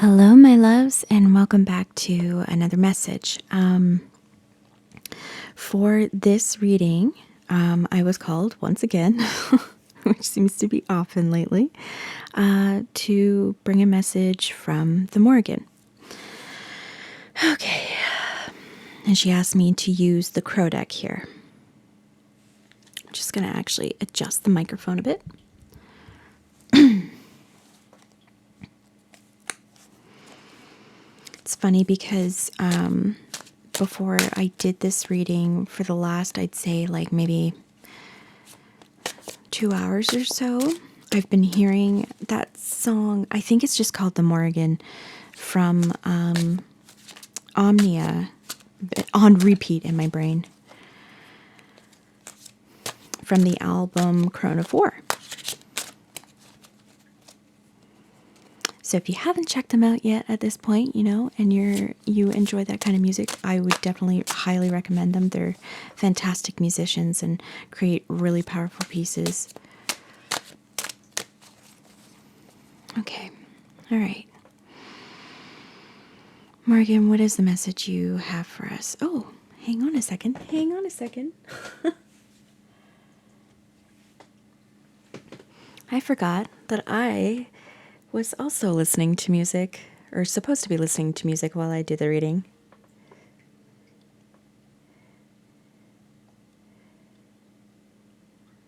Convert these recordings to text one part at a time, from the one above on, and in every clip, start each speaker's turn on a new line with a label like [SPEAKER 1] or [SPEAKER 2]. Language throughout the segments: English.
[SPEAKER 1] Hello, my loves, and welcome back to another message. For this reading, I was called once again, which seems to be often lately, to bring a message from the Morrigan. Okay, and she asked me to use the crow deck here. I'm just going to actually adjust the microphone a bit. It's funny because before I did this reading for the last, I'd say like maybe 2 hours or so, I've been hearing that song. I think it's just called The Morrigan from Omnia on repeat in my brain from the album Crown of War. So if you haven't checked them out yet at this point, and you enjoy that kind of music, I would definitely highly recommend them. They're fantastic musicians and create really powerful pieces. Okay. All right. Morrigan, what is the message you have for us? Oh, hang on a second. I forgot that I was also listening to music, or supposed to be listening to music while I did the reading.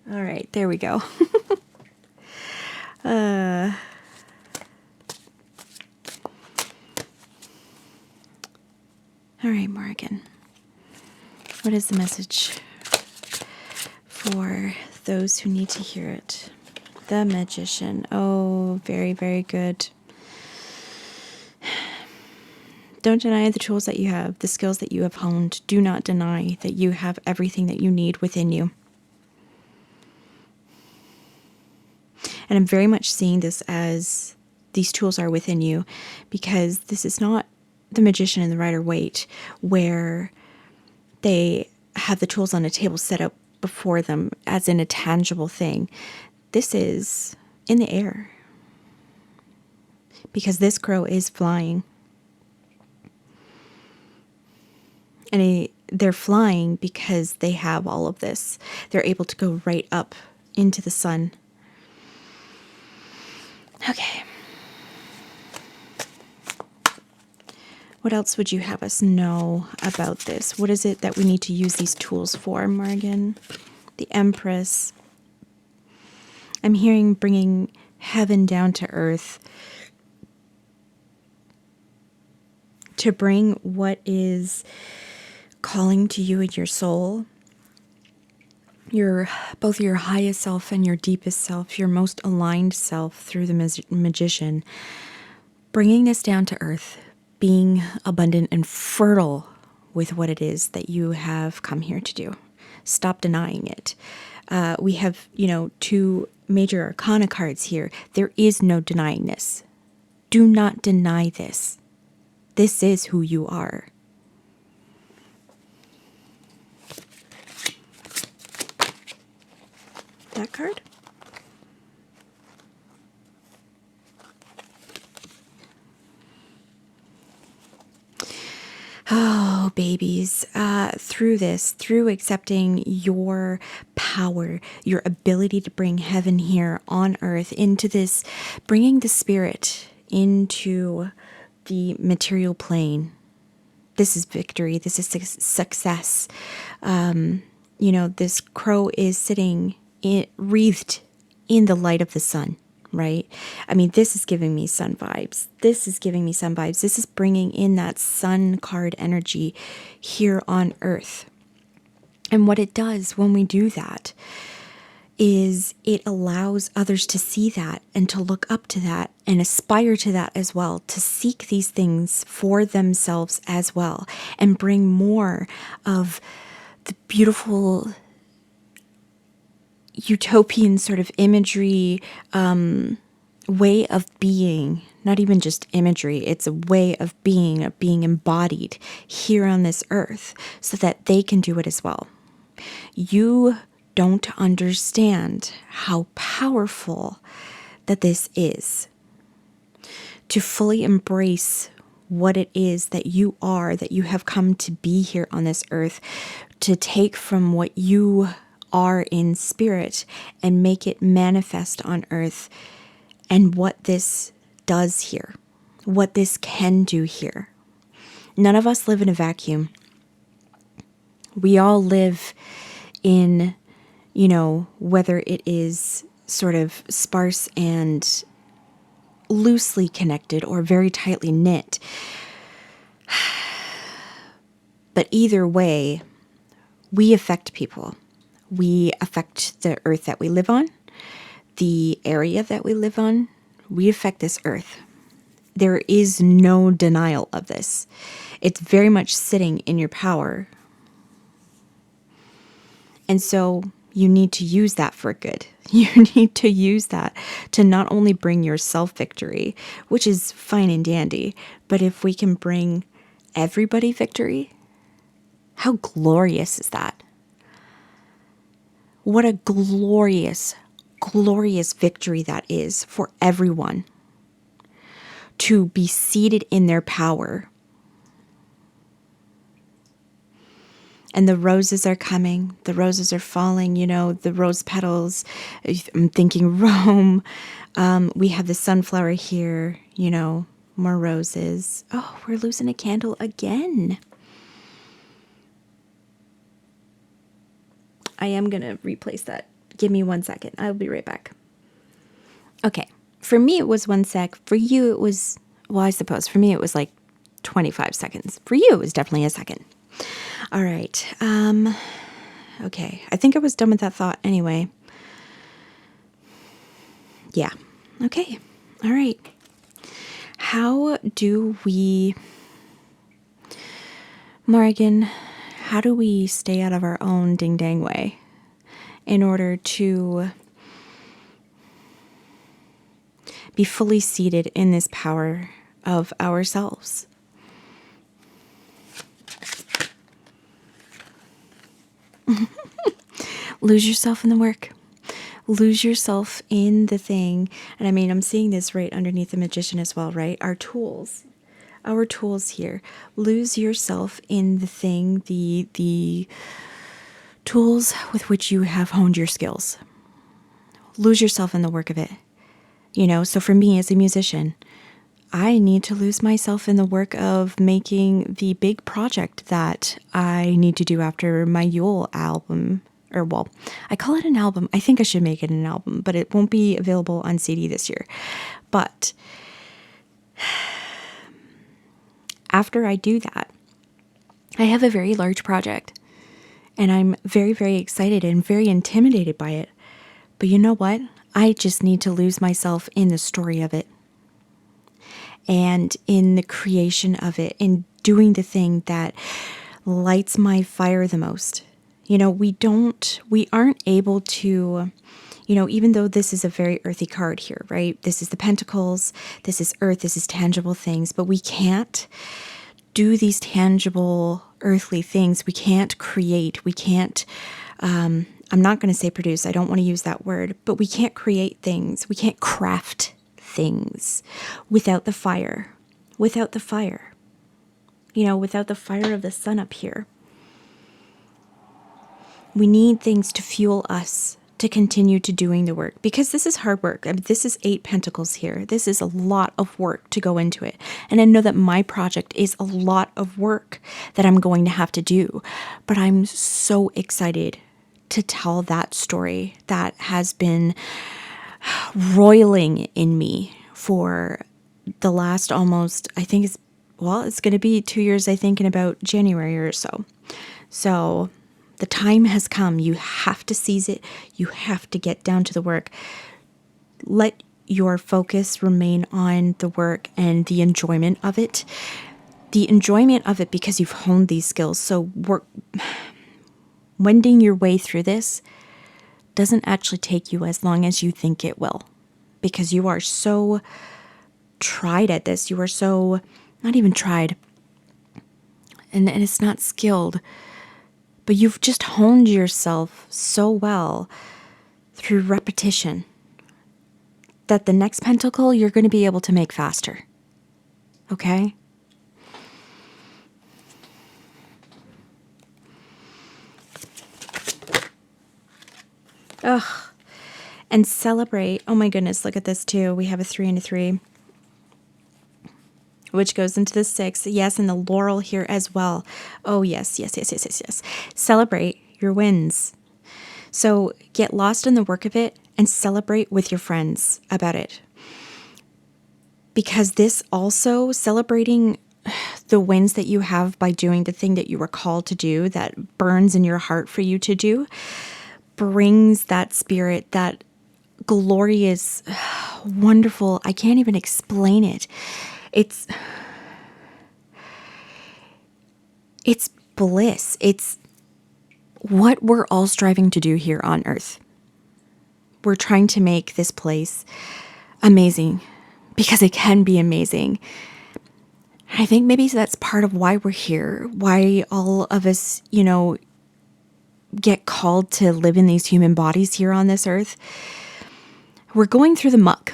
[SPEAKER 1] All right, there we go. All right, Morrigan. What is the message for those who need to hear it? The Magician. Oh, very, very good. Don't deny the tools that you have, the skills that you have honed. Do not deny that you have everything that you need within you. And I'm very much seeing this as these tools are within you, because this is not the Magician and the Rider-Waite where they have the tools on a table set up before them as in a tangible thing. This is in the air, because this crow is flying. And they're flying because they have all of this. They're able to go right up into the sun. Okay. What else would you have us know about this? What is it that we need to use these tools for, Morrigan? The Empress. I'm hearing bringing heaven down to earth, to bring what is calling to you in your soul, both your highest self and your deepest self, your most aligned self through the Magician, bringing this down to earth, being abundant and fertile with what it is that you have come here to do. Stop denying it. We have, 2 major arcana cards here. There is no denying this. Do not deny this. This is who you are. That card? Oh, babies, through accepting your power, your ability to bring heaven here on earth into this, bringing the spirit into the material plane. This is victory. This is success. This crow is sitting wreathed in the light of the sun, right? I mean, this is giving me sun vibes. This is bringing in that sun card energy here on earth. And what it does when we do that is it allows others to see that and to look up to that and aspire to that as well, to seek these things for themselves as well, and bring more of the beautiful utopian sort of imagery, way of being, not even just imagery, it's a way of being embodied here on this earth so that they can do it as well. You don't understand how powerful that this is. to fully embrace what it is that you are, that you have come to be here on this earth, to take from what you are in spirit and make it manifest on earth, and what this does here, what this can do here. None of us live in a vacuum. We all live in, whether it is sort of sparse and loosely connected or very tightly knit. But either way, we affect people. We affect the earth that we live on, the area that we live on. We affect this earth. There is no denial of this. It's very much sitting in your power. And so you need to use that for good. You need to use that to not only bring yourself victory, which is fine and dandy, but if we can bring everybody victory, how glorious is that? What a glorious, glorious victory that is for everyone to be seated in their power. And the roses are coming. The roses are falling, the rose petals. I'm thinking Rome. We have the sunflower here, more roses. Oh, we're losing a candle again. I am going to replace that. Give me 1 second. I'll be right back. Okay. For me, it was 1 sec. For you, it was, I suppose for me, it was like 25 seconds. For you, it was definitely a second. All right. Okay. I think I was done with that thought anyway. Yeah. Okay. All right. How do we, Morrigan, how do we stay out of our own ding-dang way in order to be fully seated in this power of ourselves? Lose yourself in the work. Lose yourself in the thing. And I mean, I'm seeing this right underneath the magician as well, right? Our tools here. Lose yourself in the thing, the tools with which you have honed your skills. Lose yourself in the work of it. So for me as a musician, I need to lose myself in the work of making the big project that I need to do after my Yule album. I call it an album. I think I should make it an album, but it won't be available on CD this year. But after I do that, I have a very large project, and I'm very, very excited and very intimidated by it. But you know what? I just need to lose myself in the story of it and in the creation of it, in doing the thing that lights my fire the most. We aren't able to, even though this is a very earthy card here, right? This is the Pentacles, this is earth, this is tangible things, but we can't do these tangible earthly things. We can't create, we can't, I'm not going to say produce, I don't want to use that word, but we can't create things, we can't craft things without the fire, without the fire of the sun up here. We need things to fuel us to continue to doing the work, because this is hard work. I mean, this is 8 pentacles here. This is a lot of work to go into it. And I know that my project is a lot of work that I'm going to have to do, but I'm so excited to tell that story that has been roiling in me for the last almost, I think it's going to be 2 years, I think, in about January or so. So the time has come. You have to seize it. You have to get down to the work. Let your focus remain on the work and the enjoyment of it. The enjoyment of it because you've honed these skills. So wending your way through this doesn't actually take you as long as you think it will, because you are so tried at this. You are so, not even tried, and it's not skilled, but you've just honed yourself so well through repetition that the next pentacle you're going to be able to make faster. Okay? Ugh. And celebrate. Oh my goodness, look at this too. We have a 3 and a 3, which goes into the 6. Yes, and the laurel here as well. Oh, yes, yes, yes, yes, yes, yes. Celebrate your wins. So get lost in the work of it and celebrate with your friends about it. Because this also, celebrating the wins that you have by doing the thing that you were called to do, that burns in your heart for you to do, brings that spirit, that glorious, wonderful, I can't even explain it. It's bliss. It's what we're all striving to do here on earth. We're trying to make this place amazing because it can be amazing. I think maybe that's part of why we're here, why all of us, get called to live in these human bodies here on this earth. We're going through the muck.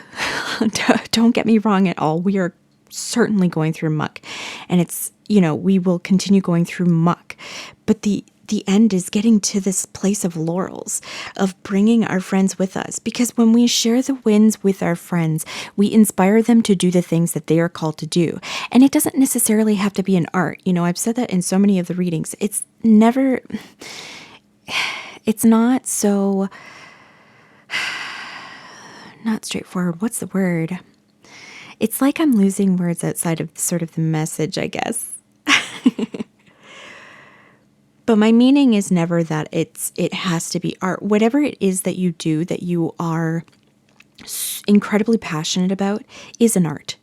[SPEAKER 1] Don't get me wrong at all. We are certainly going through muck. And it's, we will continue going through muck. But the end is getting to this place of laurels, of bringing our friends with us. Because when we share the wins with our friends, we inspire them to do the things that they are called to do. And it doesn't necessarily have to be an art. I've said that in so many of the readings. It's not so, not straightforward. What's the word? It's like I'm losing words outside of sort of the message, I guess. But my meaning is never that it has to be art. Whatever it is that you do that you are incredibly passionate about is an art.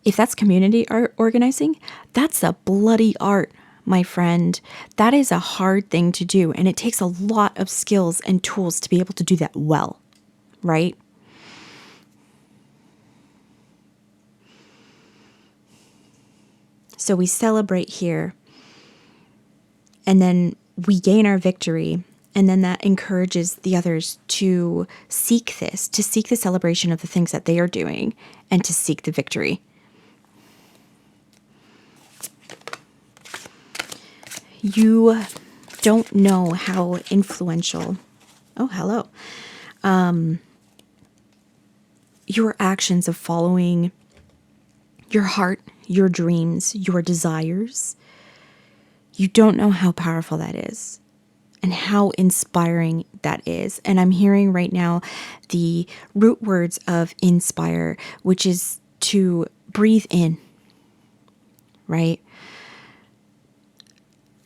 [SPEAKER 1] If that's community art organizing, that's a bloody art, my friend. That is a hard thing to do, and it takes a lot of skills and tools to be able to do that well, right? So we celebrate here, and then we gain our victory, and then that encourages the others to seek the celebration of the things that they are doing, and to seek the victory. You don't know how influential, oh, hello, your actions of following your heart, your dreams, your desires. You don't know how powerful that is and how inspiring that is. And I'm hearing right now the root words of inspire, which is to breathe in, right?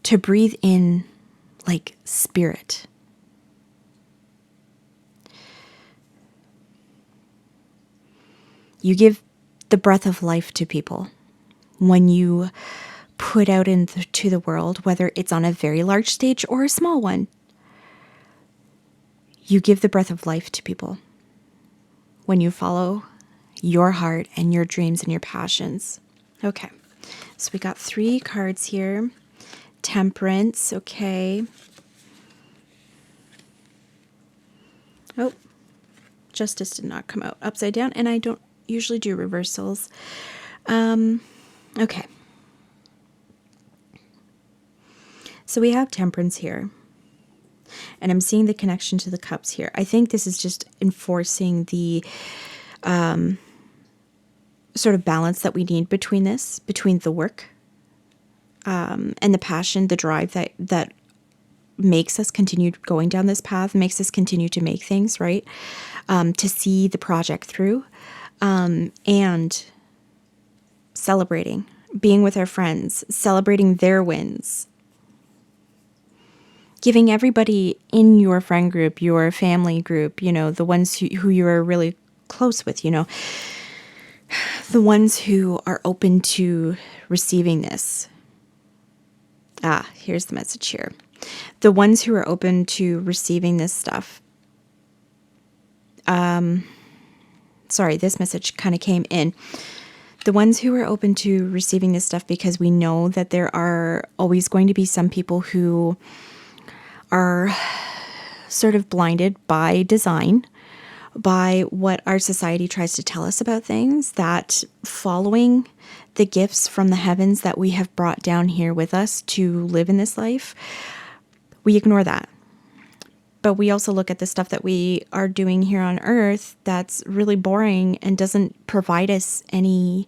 [SPEAKER 1] To breathe in like spirit. You give the breath of life to people when you put out into the world, whether it's on a very large stage or a small one. You give the breath of life to people when you follow your heart and your dreams and your passions. Okay, so we got 3 cards here. Temperance, okay. Oh, Justice did not come out upside down, and I don't usually do reversals. Okay. So we have Temperance here. And I'm seeing the connection to the cups here. I think this is just enforcing the sort of balance that we need between the work and the passion, the drive that makes us continue going down this path, makes us continue to make things, right? To see the project through, and celebrating, being with our friends, celebrating their wins, giving everybody in your friend group, your family group, the ones who you are really close with, the ones who are open to receiving this. Here's the message here. The ones who are open to receiving this stuff. Sorry, this message kind of came in. The ones who are open to receiving this stuff, because we know that there are always going to be some people who are sort of blinded by design, by what our society tries to tell us about things, that following the gifts from the heavens that we have brought down here with us to live in this life, we ignore that. But we also look at the stuff that we are doing here on earth that's really boring and doesn't provide us any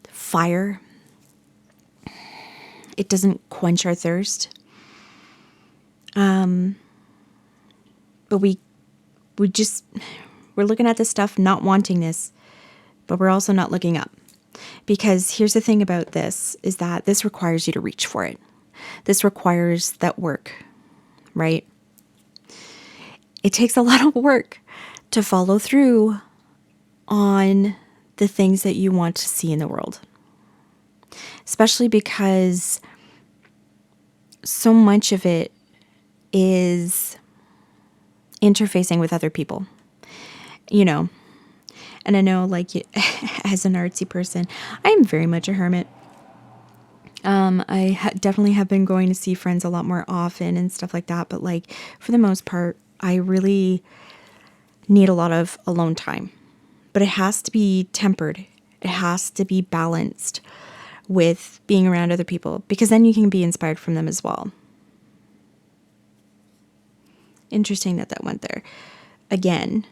[SPEAKER 1] fire. It doesn't quench our thirst. But we're looking at this stuff, not wanting this, but we're also not looking up. Because here's the thing about this, is that this requires you to reach for it. This requires that work, right? It takes a lot of work to follow through on the things that you want to see in the world. Especially because so much of it is interfacing with other people, you know. And I know, like, as an artsy person, I am very much a hermit. I definitely have been going to see friends a lot more often and stuff like that. But, like, for the most part, I really need a lot of alone time. But it has to be tempered. It has to be balanced with being around other people, because then you can be inspired from them as well. Interesting that went there. Again.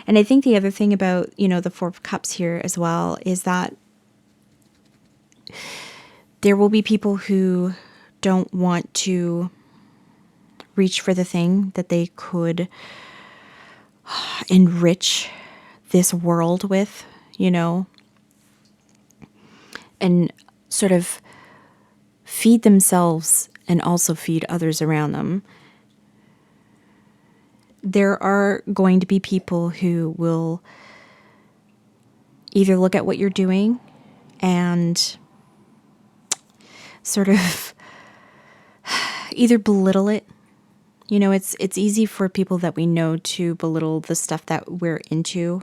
[SPEAKER 1] And I think the other thing about, you know, the Four of Cups here as well is that there will be people who don't want to reach for the thing that they could enrich this world with, you know, and sort of feed themselves and also feed others around them. There are going to be people who will either look at what you're doing and sort of either belittle it. You know, it's easy for people that we know to belittle the stuff that we're into.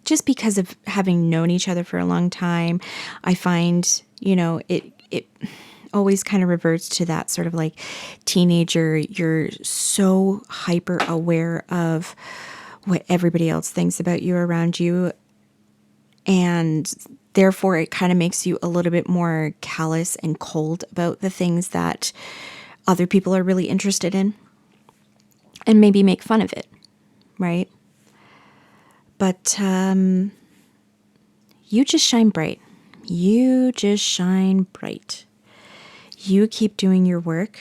[SPEAKER 1] Just because of having known each other for a long time, I find, you know, it always kind of reverts to that sort of like teenager. You're so hyper aware of what everybody else thinks about you around you. And therefore it kind of makes you a little bit more callous and cold about the things that other people are really interested in, and maybe make fun of it. Right. But, you just shine bright. You just shine bright. You keep doing your work.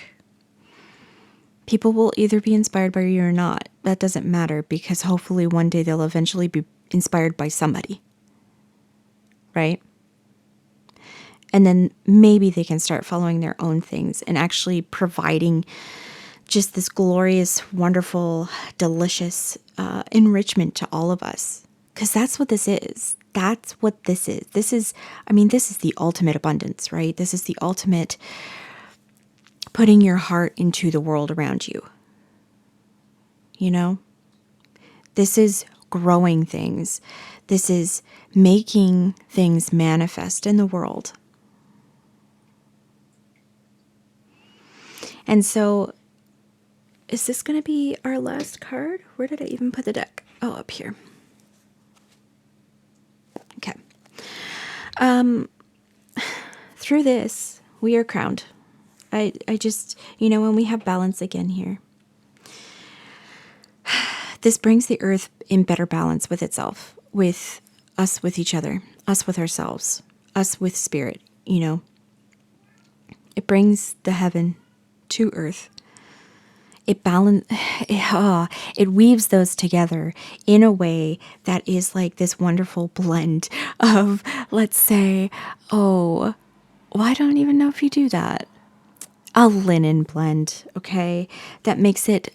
[SPEAKER 1] People will either be inspired by you or not. That doesn't matter, because hopefully one day they'll eventually be inspired by somebody. Right? And then maybe they can start following their own things and actually providing just this glorious, wonderful, delicious enrichment to all of us. Because that's what this is. That's what this is. This is the ultimate abundance, right? This is the ultimate putting your heart into the world around you. You know? This is growing things. This is making things manifest in the world. And so, is this going to be our last card? Where did I even put the deck? Oh, up here. Okay. Through this, we are crowned. I just, you know, when we have balance again here, this brings the earth in better balance with itself, with us, with each other, us with ourselves, us with spirit, you know. It brings the heaven to earth. It weaves those together in a way that is like this wonderful blend of, let's say, I don't even know if you do that. A linen blend, okay? That makes it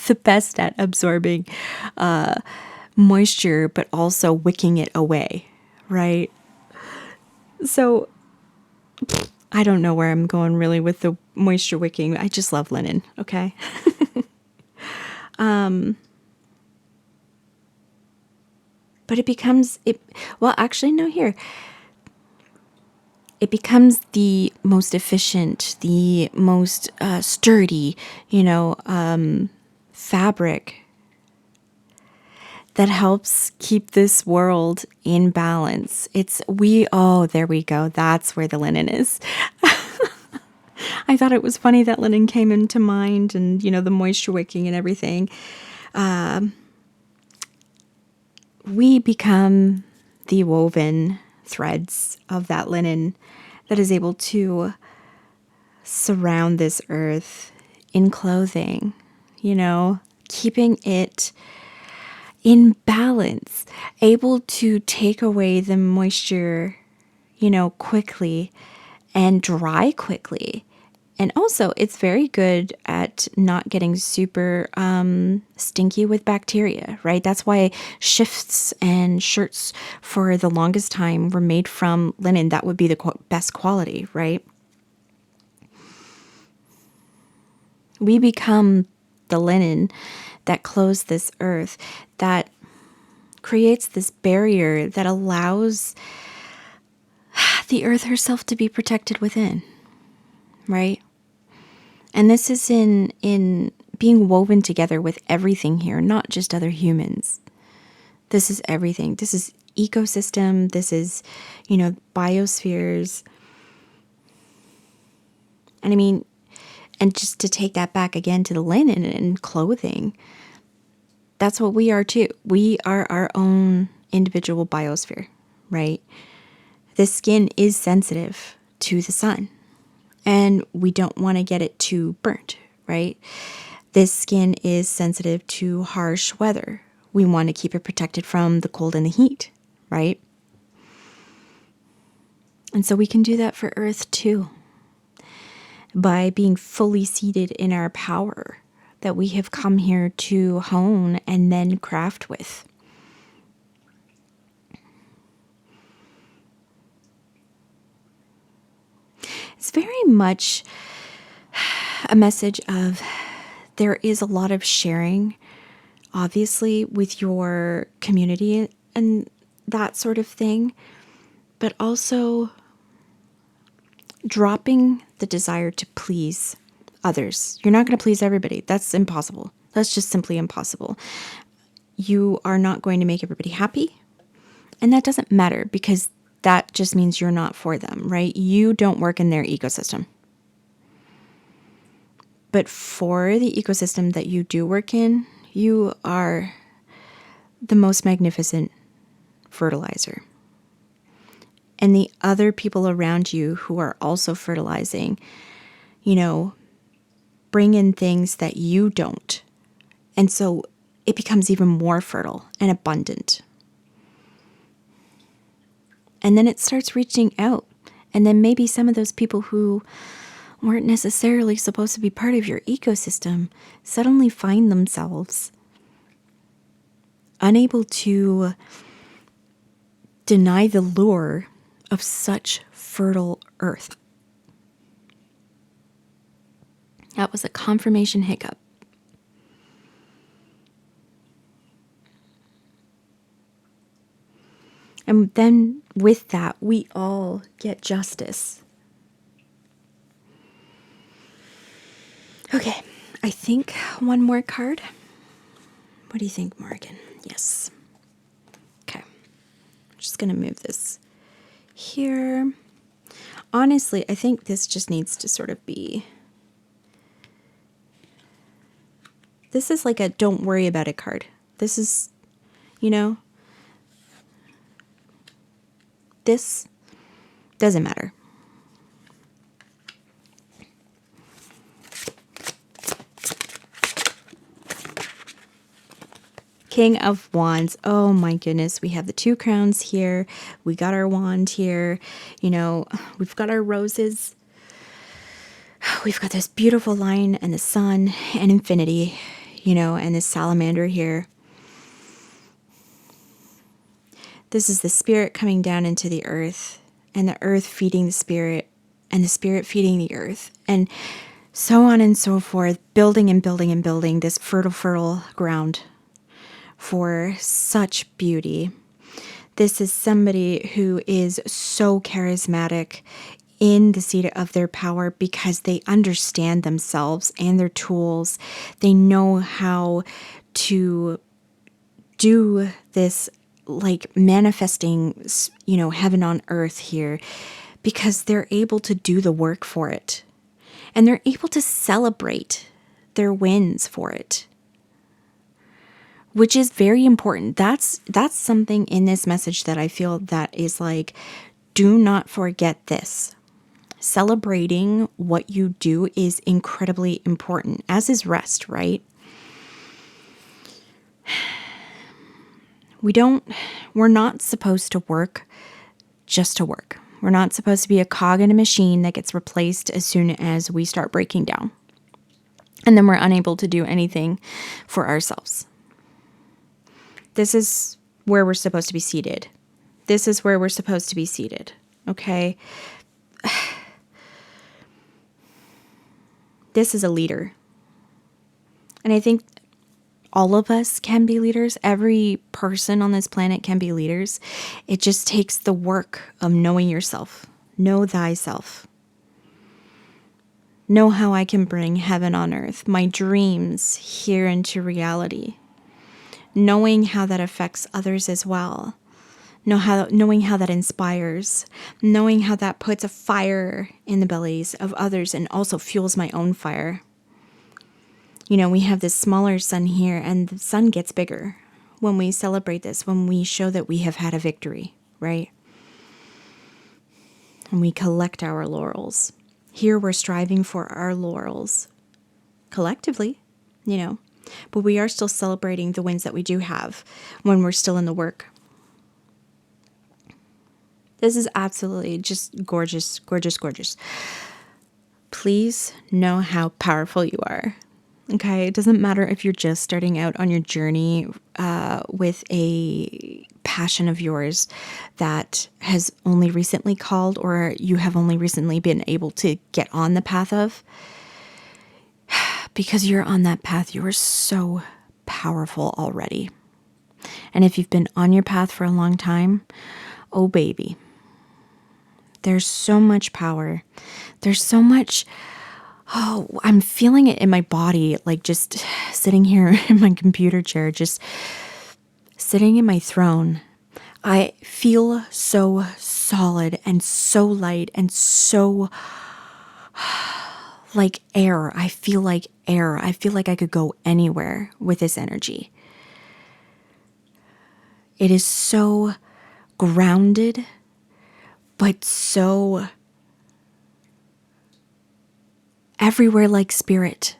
[SPEAKER 1] the best at absorbing moisture, but also wicking it away, right? So I don't know where I'm going really with the moisture wicking. I just love linen, okay? But it becomes, well, actually, no, here. it becomes the most efficient, the most sturdy, fabric that helps keep this world in balance. There we go. That's where the linen is. I thought it was funny that linen came into mind, and, the moisture wicking and everything. We become the woven threads of that linen that is able to surround this earth in clothing, keeping it in balance, able to take away the moisture, quickly and dry quickly. And also, it's very good at not getting super stinky with bacteria, right? That's why shifts and shirts for the longest time were made from linen. That would be the best quality, right? We become the linen that clothes this earth, that creates this barrier that allows the earth herself to be protected within, right? And this is in being woven together with everything here, not just other humans. This is everything. This is ecosystem. This is, biospheres. And I mean, and just to take that back again to the linen and clothing, that's what we are too. We are our own individual biosphere, right? This skin is sensitive to the sun, and we don't want to get it too burnt, right? This skin is sensitive to harsh weather. We want to keep it protected from the cold and the heat, right? And so we can do that for Earth too, by being fully seated in our power that we have come here to hone and then craft with. It's very much a message of there is a lot of sharing, obviously, with your community and that sort of thing, but also dropping the desire to please others. You're not going to please everybody. That's impossible. That's just simply impossible. You are not going to make everybody happy, and that doesn't matter because that just means you're not for them, right? You don't work in their ecosystem. But for the ecosystem that you do work in, you are the most magnificent fertilizer. And the other people around you who are also fertilizing, bring in things that you don't. And so it becomes even more fertile and abundant. And then it starts reaching out. And then maybe some of those people who weren't necessarily supposed to be part of your ecosystem suddenly find themselves unable to deny the lure of such fertile earth. That was a confirmation hiccup. And then with that, we all get justice. Okay, I think one more card. What do you think, Morrigan? Yes. Okay. I'm just going to move this here. Honestly, I think this just needs to sort of be... This is like a don't worry about it card. This is, this doesn't matter. King of Wands. Oh my goodness. We have the 2 crowns here. We got our wand here. We've got our roses. We've got this beautiful line and the sun and infinity, and this salamander here. This is the spirit coming down into the earth, and the earth feeding the spirit, and the spirit feeding the earth, and so on and so forth, building and building and building this fertile ground for such beauty. This is somebody who is so charismatic in the seat of their power because they understand themselves and their tools. They know how to do this, like manifesting, heaven on earth here, because they're able to do the work for it. And they're able to celebrate their wins for it, which is very important. That's something in this message that I feel that is like, do not forget this. Celebrating what you do is incredibly important, as is rest, right? We're not supposed to work just to work. We're not supposed to be a cog in a machine that gets replaced as soon as we start breaking down. And then we're unable to do anything for ourselves. This is where we're supposed to be seated. This is where we're supposed to be seated. Okay? This is a leader. And I think all of us can be leaders. Every person on this planet can be leaders. It just takes the work of knowing yourself. Know thyself. Know how I can bring heaven on earth, my dreams here into reality. Knowing how that affects others as well. Knowing how that inspires. Knowing how that puts a fire in the bellies of others and also fuels my own fire. We have this smaller sun here, and the sun gets bigger when we celebrate this, when we show that we have had a victory, right? And we collect our laurels. Here we're striving for our laurels collectively, but we are still celebrating the wins that we do have when we're still in the work. This is absolutely just gorgeous, gorgeous, gorgeous. Please know how powerful you are. Okay, it doesn't matter if you're just starting out on your journey with a passion of yours that has only recently called, or you have only recently been able to get on the path of. Because you're on that path, you are so powerful already. And if you've been on your path for a long time, oh baby, there's so much power. There's so much. Oh, I'm feeling it in my body, like just sitting here in my computer chair, just sitting in my throne. I feel so solid and so light and so like air. I feel like air. I feel like I could go anywhere with this energy. It is so grounded, but so everywhere like spirit.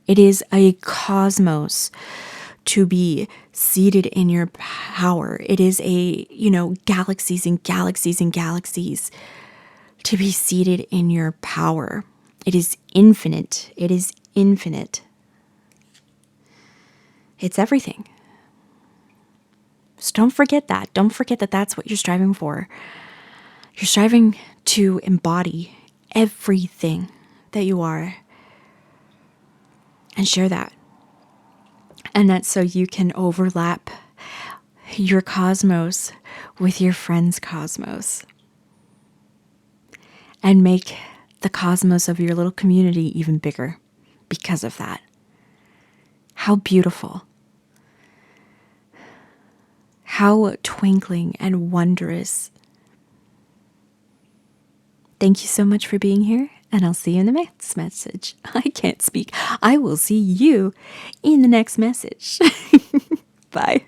[SPEAKER 1] It is a cosmos to be seated in your power. It is a, galaxies and galaxies and galaxies to be seated in your power. It is infinite. It is infinite. It's everything. So don't forget that. Don't forget that that's what you're striving for. You're striving to embody everything that you are and share that. And that's so you can overlap your cosmos with your friend's cosmos and make the cosmos of your little community even bigger because of that. How beautiful. How twinkling and wondrous. Thank you so much for being here, and I'll see you in the next message. I can't speak. I will see you in the next message. Bye.